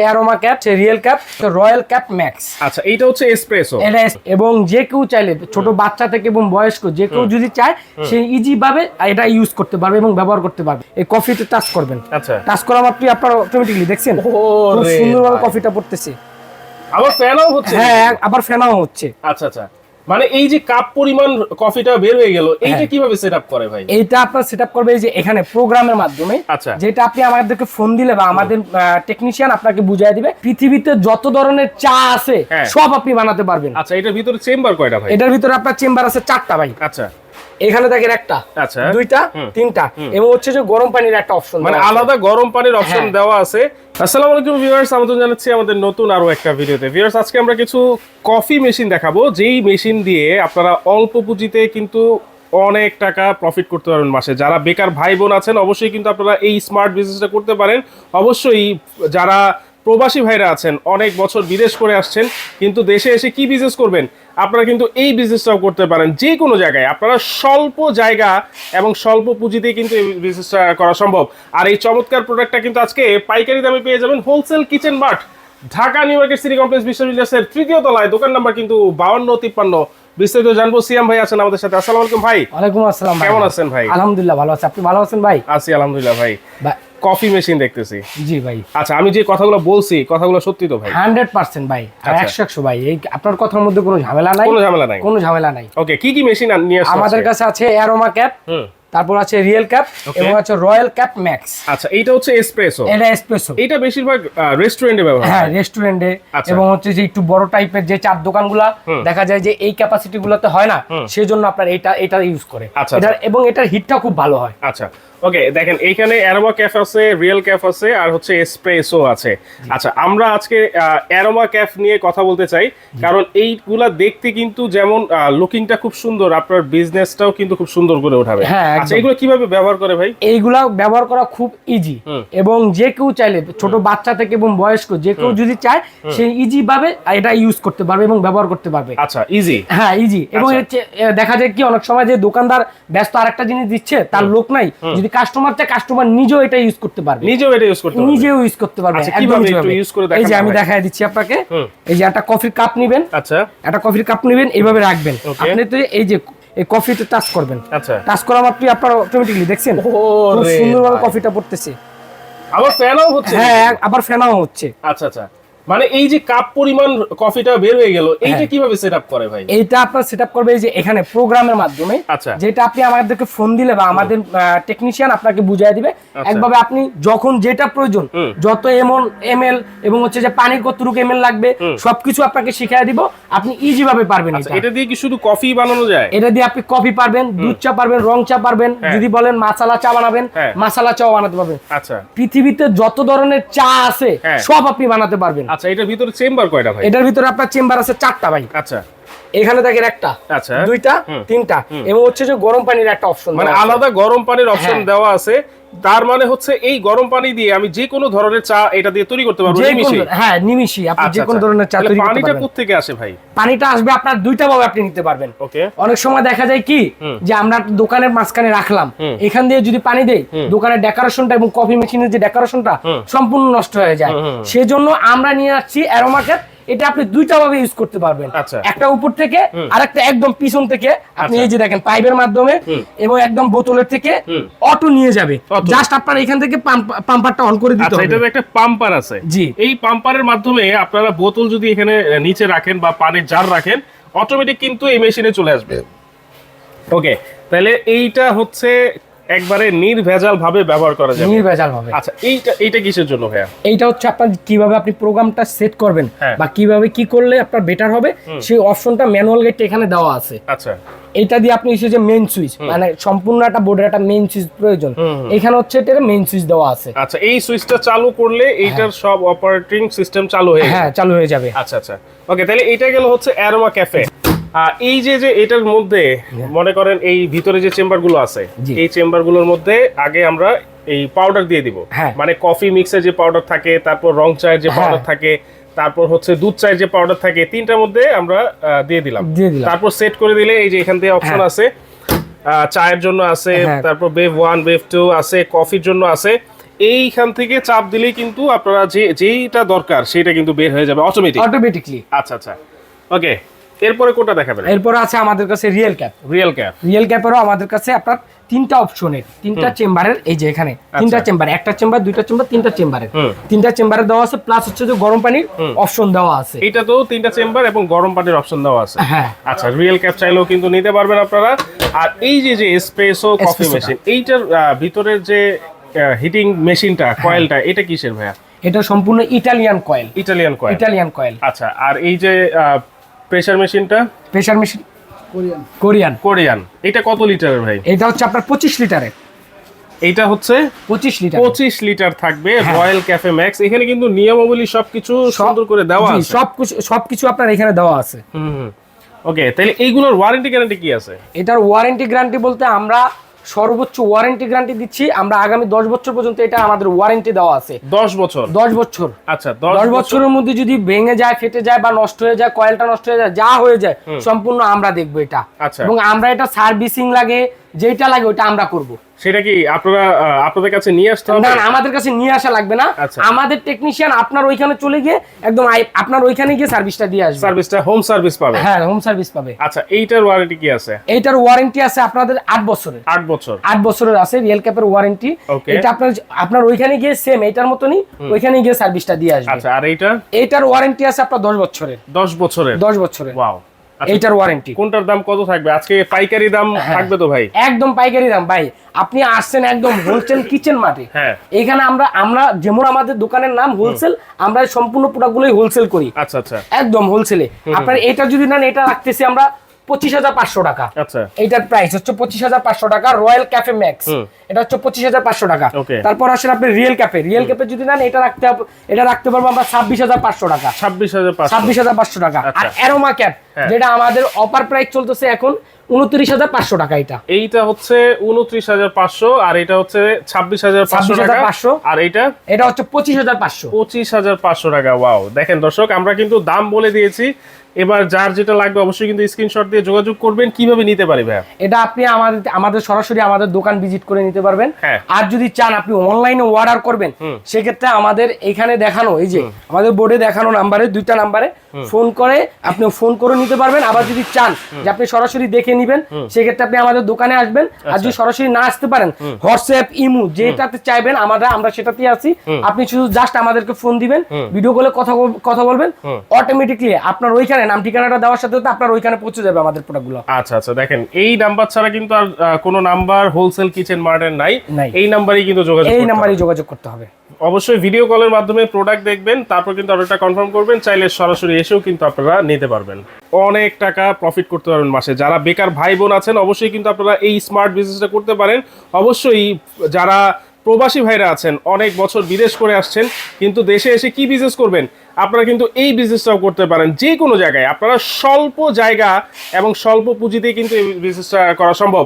Aroma cap, real cap, royal cap max. আচ্ছা, এইটা হচ্ছে এসপ্রেসো। এটা এবং যে কেউ চাইলে, ছোট বাচ্চা থেকে এবং বয়স্ক যে কেউ যদি চায়, সে ইজি ভাবে এটা ইউজ করতে পারবে এবং ব্যবহার করতে পারবে। এই কফিতে টাচ করবেন, আচ্ছা, টাচ করা মাত্রই আপনারা অটোমেটিক্যালি দেখছেন খুব সুন্দরভাবে কফিটা পড়তেছে। আবার ফ্যানও হচ্ছে। হ্যাঁ, আবার ফ্যানও হচ্ছে। আচ্ছা আচ্ছা, মানে এই যে কাপ পরিমাণ কফিটা বের হয়ে গেল, এইটা কিভাবে সেটআপ করে ভাই? এইটা আপনার সেটআপ করবে এই যে এখানে প্রোগ্রামের মাধ্যমে। আচ্ছা, যেটা আপনি আমাদেরকে ফোন দিলে বা আমাদের টেকনিশিয়ান আপনাকে বুঝিয়ে দিবে, পৃথিবীতে যত ধরনের চা আছে সব আপনি বানাতে পারবেন। আচ্ছা, এটার ভিতরে চেম্বার কয়টা ভাই? এটার ভিতরে আপনার চেম্বার আছে 4টা ভাই। আচ্ছা, এখানে দেখেন একটা, আচ্ছা, 2টা, 3টা, এবং হচ্ছে যে গরম পানির একটা অপশন, মানে আলাদা গরম পানির অপশন দেওয়া আছে। আসসালামু আলাইকুম ভিউয়ার্স, আমন্ত্রণ জানাচ্ছি আমাদের নতুন আরো একটা ভিডিওতে। ভিউয়ার্স, আজকে আমরা কিছু কফি মেশিন দেখাবো, যেই মেশিন দিয়ে আপনারা অল্প পুঁজিতে কিন্তু অনেক টাকা প্রফিট করতে পারবেন মাসে। যারা বেকার ভাই বোন আছেন, অবশ্যই কিন্তু আপনারা এই স্মার্ট বিজনেসটা করতে পারেন। অবশ্যই যারা প্রবাসী ভাইরা আছেন, অনেক বছর বিদেশ করে আসছেন, কিন্তু দেশে এসে কি বিজনেস করবেন, আপনারা কিন্তু এই বিজনেসটাও করতে পারেন। যে কোনো জায়গায় আপনারা স্বল্প জায়গা এবং স্বল্প পুঁজিতেই কিন্তু এই বিজনেসটা করা সম্ভব। আর এই চমৎকার প্রোডাক্টটা কিন্তু আজকে পাইকারি দামে পেয়ে যাবেন wholesale kitchen mart, Dhaka new market city complex বিশ্ববিদ্যালয়ের 3য় তলায়, দোকান নাম্বার কিন্তু 5253। বিস্তারিত জানবো, সিয়াম ভাই আছেন আমাদের সাথে। আসসালামু আলাইকুম ভাই। ওয়ালাইকুম আসসালাম। কেমন আছেন ভাই? আলহামদুলিল্লাহ ভালো আছি, আপনি ভালো আছেন ভাই? আছি আলহামদুলিল্লাহ ভাই। কফি মেশিন দেখতেছি। জি ভাই। আচ্ছা, আমি যে কথাগুলো বলছি কথাগুলো সত্যি তো ভাই? 100% ভাই, 100 ভাই। এই আপনার কথার মধ্যে কোনো ঝামেলা নাই, কোনো ঝামেলা নাই, কোনো ঝামেলা নাই। ওকে, কি কি মেশিন নিয়ে আসছেন? আমাদের কাছে আছে অ্যারোমা ক্যাপ, তারপর আছে রিয়েল ক্যাপ, এবং আছে রয়্যাল ক্যাপ ম্যাক্স। আচ্ছা, এইটা হচ্ছে এসপ্রেসো। এটা এসপ্রেসো। এটা বেশিরভাগ রেস্টুরেন্টে ব্যবহার হয়। হ্যাঁ, রেস্টুরেন্টে, এবং হচ্ছে যে একটু বড় টাইপের যে চার দোকানগুলা দেখা যায় যে এই ক্যাপাসিটি গুলোতে হয় না, সেজন্য আপনার এটা ইউজ করে। এটা এবং এটার হিটটা খুব ভালো হয়। আচ্ছা, ওকে, দেখেন এইখানে অ্যারোমা ক্যাফ আছে, রিয়েল ক্যাফ আছে, আর হচ্ছে এসপ্রেসো আছে। আচ্ছা, আমরা আজকে অ্যারোমা ক্যাফ নিয়ে কথা বলতে চাই, কারণ এইগুলা দেখতে কিন্তু যেমন লুকিংটা খুব সুন্দর, আপনার বিজনেসটাও কিন্তু খুব সুন্দর করে উঠাবে। আচ্ছা, এগুলো কিভাবে ব্যবহার করে ভাই? এইগুলা ব্যবহার করা খুব ইজি, এবং যে কেউ চাইলে, ছোট বাচ্চা থেকে এবং বয়স্ক যে কেউ যদি চায়, সে ইজি ভাবে এটা ইউজ করতে পারবে এবং ব্যবহার করতে পারবে। আচ্ছা, ইজি। হ্যাঁ, ইজি। এবং দেখা যায় কি অনেক সময় যে দোকানদার ব্যস্ত আরেকটা জিনিস দিচ্ছে, তার লোক নাই, যদি কাস্টমার চায়, কাস্টমার নিজেও এটা ইউজ করতে পারবে, নিজেও ইউজ করতে পারবে। কিভাবে একটু ইউজ করে দেখান। এই যে আমি দেখাই দিচ্ছি আপনাকে। এই যে একটা কফির কাপ নেবেন। আচ্ছা, একটা কফির কাপ নেবেন, এইভাবে রাখবেন। আপনি তো এই যে এই কফিতে টাচ করবেন। আচ্ছা, টাচ করা মাত্রই আপনারা অটোমেটিক্যালি দেখছেন খুব সুন্দরভাবে কফিটা পড়তেছে। আবার ফ্যানও হচ্ছে। হ্যাঁ, আবার ফ্যানও হচ্ছে। আচ্ছা আচ্ছা, মানে এই যে কাপ পরিমাণ কফিটা বের হয়ে গেল, এইটা কিভাবে সেটআপ করে ভাই? এইটা আপনার সেটআপ করবে এই যে এখানে প্রোগ্রামের মাধ্যমে। আচ্ছা, যেটা আপনি আমাদেরকে ফোন দিলে বা আমাদের টেকনিশিয়ান আপনাকে বুঝিয়ে দিবে, একভাবে আপনি যখন যেটা প্রয়োজন, যত এমএল এবং হচ্ছে যে পানির কতটুকু এমএল লাগবে, সবকিছু আপনাকে শিখিয়ে দিব। আপনি ইজি ভাবে পারবেন। এটা দিয়ে কি শুধু কফি বানানো যায়? এটা দিয়ে আপনি কফি পারবেন, দুধ চা পারবেন, রং চা পারবেন, যদি বলেন মাসালা চা বানাবেন, মাসালা চাও বানাতে পারবেন। আচ্ছা, পৃথিবীতে যত ধরনের চা আছে সব আপনি বানাতে পারবেন। আচ্ছা, এটার ভিতরে চেম্বার কয়টা ভাই? এটার ভিতরে আপনার চেম্বার আছে 4টা ভাই। আচ্ছা, এখানে দেখেন একটা, আচ্ছা, 2টা, 3টা, এবং হচ্ছে যে গরম পানির একটা অপশন, মানে আলাদা গরম পানির অপশন দেওয়া আছে। তার মানে হচ্ছে এই গরম পানি দিয়ে আমি যে কোনো ধরনের চা এটা দিয়ে তৈরি করতে পারবো নিমিষে। হ্যাঁ, নিমিষে আপনি যে কোনো ধরনের চা তৈরি করতে পারবেন। পানিটা কোথা থেকে আসে ভাই? পানিটা আসবে আপনার 2টা ভাবে আপনি নিতে পারবেন। ওকে, অনেক সময় দেখা যায় কি যে আমরা দোকানের মাঝখানে রাখলাম, এখান দিয়ে যদি পানি দেই, দোকানের ডেকোরেশনটা এবং কফি মেশিনের যে ডেকোরেশনটা সম্পূর্ণ নষ্ট হয়ে যায়। সেজন্য আমরা নিয়ে আসছি অ্যারোমা ক্যাপ। এটা আপনি 2টা ভাবে ইউজ করতে পারবেন। একটা উপর থেকে আর একটা একদম পিছন থেকে। আপনি এই যে দেখেন পাইপের মাধ্যমে এবং একদম বোতলের থেকে অটো নিয়ে যাবে। জাস্ট আপনার এখান থেকে পাম্পারটা অন করে দিতে হবে। আচ্ছা, এটাতে একটা পাম্পার আছে। জি, এই পাম্পারের মাধ্যমে আপনারা বোতল যদি এখানে নিচে রাখেন বা পানির জার রাখেন, অটোমেটিক কিন্তু এই মেশিনে চলে আসবে। ওকে, তাহলে এইটা হচ্ছে একবারে নির্ভেজাল ভাবে ব্যবহার করা যাবে। নির্ভেজাল ভাবে। আচ্ছা, এইটা কিসের জন্য ভাইয়া? এইটা হচ্ছে আপনার কিভাবে আপনি প্রোগ্রামটা সেট করবেন বা কিভাবে কি করলে আপনার বেটার হবে, সেই অপশনটা ম্যানুয়াল গেট এখানে দেওয়া আছে। আচ্ছা, এটা দিয়ে আপনি এসে যে মেইন সুইচ, মানে সম্পূর্ণ একটা বোর্ডের একটা মেইন সুইচ প্রয়োজন, এখানে হচ্ছে এটা মেইন সুইচ দেওয়া আছে। আচ্ছা, এই সুইচটা চালু করলে এইটার সব অপারেটিং সিস্টেম চালু হয়ে যাবে। হ্যাঁ, চালু হয়ে যাবে। আচ্ছা আচ্ছা, ওকে, তাহলে এটা গেল হচ্ছে অ্যারোমা ক্যাফে। এই যে এটার মধ্যে মনে করেন এই ভিতরে যে চেম্বার গুলো আছে, এই চেম্বার গুলোর মধ্যে আগে আমরা এই পাউডার দিয়ে দিব। মানে কফি মিক্সের যে পাউডার থাকে, তারপর রং চায়ের যে পাউডার থাকে, তারপর হচ্ছে দুধ চায়ের যে পাউডার থাকে, তিনটার মধ্যে আমরা দিয়ে দিলাম। তারপর সেট করে দিলে এই যে এখান থেকে অপশন আছে, চায়ের জন্য আছে, তারপর বেভ 1 বেভ 2 আছে, কফির জন্য আছে। এইখান থেকে চাপ দিলেই কিন্তু আপনারা যেইটা দরকার সেটা কিন্তু বের হয়ে যাবে অটোমেটিকলি। আচ্ছা আচ্ছা, ওকে। এরপরে কোনটা দেখাবেন? এরপরে আছে আমাদের কাছে রিয়েল ক্যাপ। রিয়েল ক্যাপেরও আমাদের কাছে আপনার তিনটা অপশনের, তিনটা চেম্বারের, এই যে এখানে তিনটা চেম্বার, একটা চেম্বার, দুইটা চেম্বার, তিনটা চেম্বারের, তিনটা চেম্বারে দেওয়া আছে, প্লাস হচ্ছে যে গরম পানির অপশন দেওয়া আছে। এটা তো তিনটা চেম্বার এবং গরম পানির অপশন দেওয়া আছে। হ্যাঁ আচ্ছা, রিয়েল ক্যাপ চাইলেও কিন্তু নিতে পারবেন আপনারা। আর এই যে এসপ্রেসো কফি মেশিন, এইটার ভিতরের যে হিটিং মেশিনটা, কয়েলটা, এটা কিসের ভাইয়া? এটা সম্পূর্ণ ইটালিয়ান কয়েল। Italian coil. আচ্ছা, আর এই যে প্রেসার মেশিনটা? Pressure machine Korean. এটা কত লিটারের ভাই? এটা হচ্ছে আপনার 25 লিটারের। এইটা হচ্ছে 25 লিটার থাকবে রয়্যাল ক্যাফে ম্যাক্স। এখানে কিন্তু নিয়মাবলী সবকিছু সুন্দর করে দেওয়া আছে, সবকিছু আপনার এখানে দেওয়া আছে। ওকে, তাহলে এইগুলোর ওয়ারেন্টি গ্যারান্টি কি আছে? এটার ওয়ারেন্টি গ্যারান্টি বলতে আমরা সর্বোচ্চ ওয়ারেন্টি গ্যারান্টি দিচ্ছি। আমরা আগামী 10 বছর পর্যন্ত এটা আমাদের ওয়ারেন্টি দেওয়া আছে। 10 বছর? 10 বছর। আচ্ছা, 10 বছরের মধ্যে যদি ভেঙে যায়, ফেটে যায় বা নষ্ট হয়ে যায়, কয়েলটা নষ্ট হয়ে যায়, যা হয়ে যায় সম্পূর্ণ আমরা দেখবো এটা। আচ্ছা, এবং আমরা এটা সার্ভিসিং লাগে, যেটা লাগে ওটা আমরা করব। সেটা কি আপনারা আপনাদের কাছে নিয়ে আসতে হবে? না, আমাদের কাছে নিয়ে আসা লাগবে না। আমাদের টেকনিশিয়ান আপনার ওইখানে চলে গিয়ে একদম আপনার ওইখানে গিয়ে সার্ভিসটা দিয়ে আসবে। সার্ভিসটা হোম সার্ভিস পাবে? হ্যাঁ, হোম সার্ভিস পাবে। আচ্ছা, এইটার ওয়ারেন্টি কি আছে? এইটার ওয়ারেন্টি আছে আপনাদের 8 বছরের। 8 বছরের আছে রিয়েল ক্যাপের ওয়ারেন্টি। এটা আপনার ওইখানে গিয়ে সেম এইটার মতনই ওইখানে গিয়ে সার্ভিসটা দিয়ে আসবে। আচ্ছা, আর এইটার ওয়ারেন্টি আছে আপনার 10 বছরের। 10 বছরের। ওয়াও। এইটার ওয়ারেন্টি। কোনটার দাম কত থাকবে আজকে? পাইকারি দাম থাকবে তো ভাই? একদম পাইকারি দাম ভাই। আপনি আসছেন একদম হোলসেল কিচেন মার্টে। হ্যাঁ, এখানে আমরা যেমন আমাদের দোকানের নাম হোলসেল, আমরা সম্পূর্ণ প্রোডাক্টগুলোই হোলসেল করি। আচ্ছা আচ্ছা, একদম হোলসেলে। আপনার এটা যদি নেন, এটা রাখতেছি আমরা 25,500 টাকা। আচ্ছা, এইটার প্রাইস হচ্ছে 25,500 টাকা। রয়্যাল ক্যাফে ম্যাক্স এটা হচ্ছে 25,500 টাকা। তারপর আসেন আপনি রিয়েল ক্যাপে যদি নেন, এটা রাখতে পারবো আমরা 26,500 টাকা। 26,500 টাকা। আর অ্যারোমা ক্যাপ, যেটা আমাদের অফার প্রাইস চলতেছে এখন 29,500 টাকা। এইটা হচ্ছে 29,500 আর এটা হচ্ছে 26,500 আর এটা হচ্ছে 25,500 টাকা। ওয়াও, দেখেন দর্শক, আমরা কিন্তু দাম বলে দিয়েছি। এবার যার যেটা লাগবে অবশ্যই কিন্তু স্ক্রিনশট দিয়ে যোগাযোগ করবেন। কিভাবে নিতে পারি ভাই? এটা আপনি আমাদের সরাসরি আমাদের দোকান ভিজিট করে নিতে পারবেন। হ্যাঁ। আর যদি চান আপনি অনলাইনে অর্ডার করবেন, সেক্ষেত্রে আমাদের এখানে দেখানো, এই যে আমাদের বোর্ডে দেখানো নাম্বারে, 2টা নাম্বারে ফোন করে আপনি ফোন করে নিতে পারবেন। আবার যদি চান যে আপনি সরাসরি দেখে নিবেন, সেক্ষেত্রে আপনি আমাদের দোকানে আসবেন। আর যদি সরাসরি না আসতে পারেন, হোয়াটসঅ্যাপ, ইমো যেটাতে চাইবেন আমরা সেটাতেই আছি। আপনি শুধু জাস্ট আমাদেরকে ফোন দিবেন, ভিডিও কলে কথা বলবেন, অটোমেটিকলি আপনার ওইখানে নাম ঠিকানাটা দেওয়ার সাথে সাথে আপনার ওইখানে পৌঁছে যাবে আমাদের প্রোডাক্টগুলো। আচ্ছা আচ্ছা, দেখেন এই নাম্বার ছাড়া কিন্তু আর কোনো নাম্বার হোলসেল কিচেন মার্টের নাই। এই নাম্বারেই কিন্তু যোগাযোগ করতে হবে। অবশ্যই ভিডিও কলের মাধ্যমে প্রোডাক্ট দেখবেন, তারপর কিন্তু অর্ডারটা কনফার্ম করবেন। চাইলে সরাসরি এসেও কিন্তু আপনারা নিতে পারবেন। অনেক টাকা প্রফিট করতে পারবেন মাসে। যারা বেকার ভাই বোন আছেন, অবশ্যই কিন্তু আপনারা এই স্মার্ট বিজনেসটা করতে পারেন। অবশ্যই যারা প্রবাসী ভাইরা আছেন, অনেক বছর বিদেশ করে আসছেন, কিন্তু দেশে এসে কি বিজনেস করবেন, আপনারা কিন্তু এই বিজনেসটাও করতে পারেন। যে কোনো জায়গায় আপনারা স্বল্প জায়গা এবং স্বল্প পুঁজিতেই কিন্তু এই বিজনেসটা করা সম্ভব।